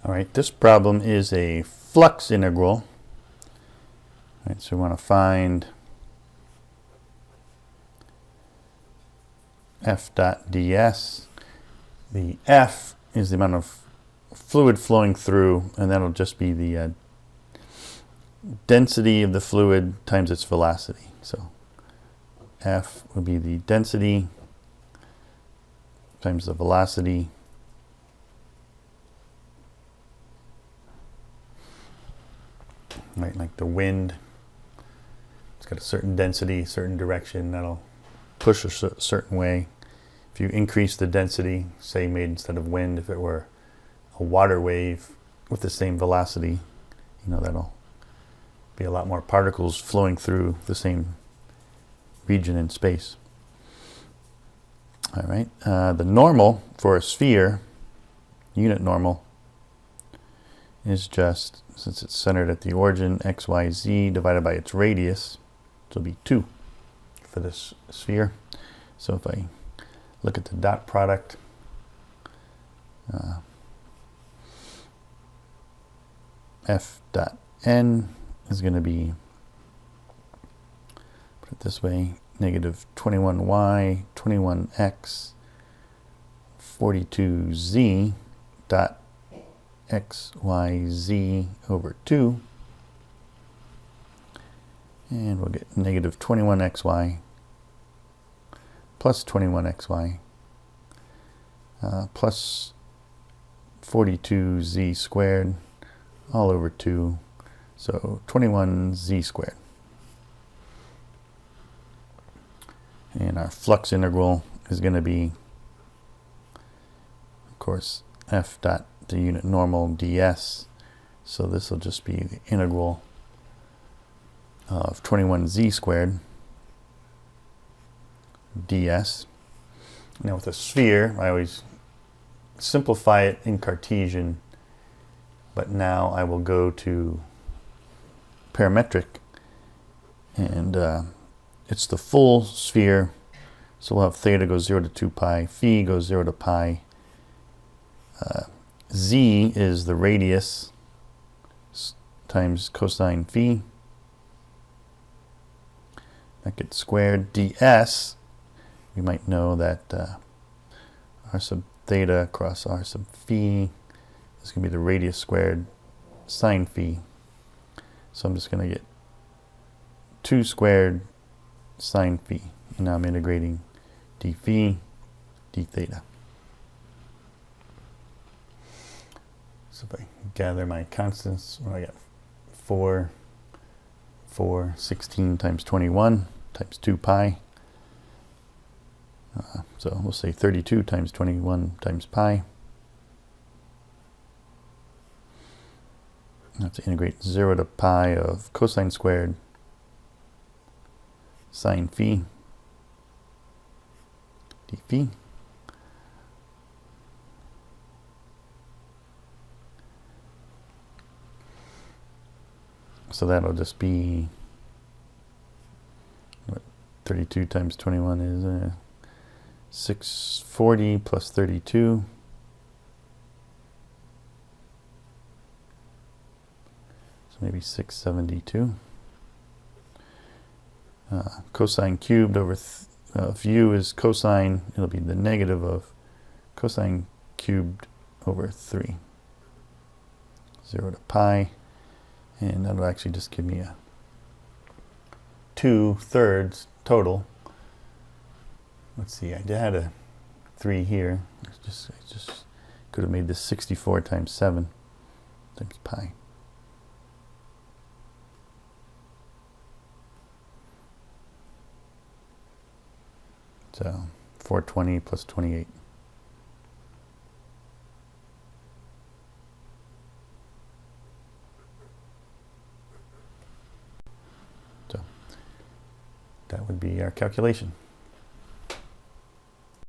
All right, this problem is a flux integral. All right, so we want to find f dot ds. The f is the amount of fluid flowing through, and that'll just be the density of the fluid times its velocity. So f will be the density times the velocity right, like the wind. It's got a certain density, certain direction, that'll push a certain way. If you increase the density, say made instead of wind, if it were a water wave with the same velocity, that'll be a lot more particles flowing through the same region in space. All right, the normal for a sphere, unit normal, is just, since it's centered at the origin, x, y, z divided by its radius, so it'll be 2 for this sphere. So if I look at the dot product, f dot n is going to be, put it this way, negative 21y, 21x, 42z dot x, y, z over 2. And we'll get negative 21xy plus 21xy plus 42z squared all over 2. So 21z squared. And our flux integral is going to be, of course, f dot the unit normal ds. So this will just be the integral of 21z squared ds. Now with a sphere, I always simplify it in Cartesian, but now I will go to parametric, and it's the full sphere, so we'll have theta goes 0 to 2 pi, phi goes 0 to pi, z is the radius times cosine phi, that gets squared. ds, we might know that r sub theta cross r sub phi is going to be the radius squared sine phi. So I'm just going to get 2 squared sine phi. And now I'm integrating d phi, d theta. So if I gather my constants, well, I got 4, 16 times 21 times 2 pi. So we'll say 32 times 21 times pi. I have to integrate 0 to pi of cosine squared sine phi d phi. So that'll just be, what 32 times 21 is 640 plus 32. So maybe 672. Cosine cubed over, if u is cosine, it'll be the negative of cosine cubed over 3. 0 to pi. And that'll actually just give me a 2/3 total. Let's see, I had a 3 here. I just could have made this 64 times 7 times pi. So 420 plus 28. So that would be our calculation.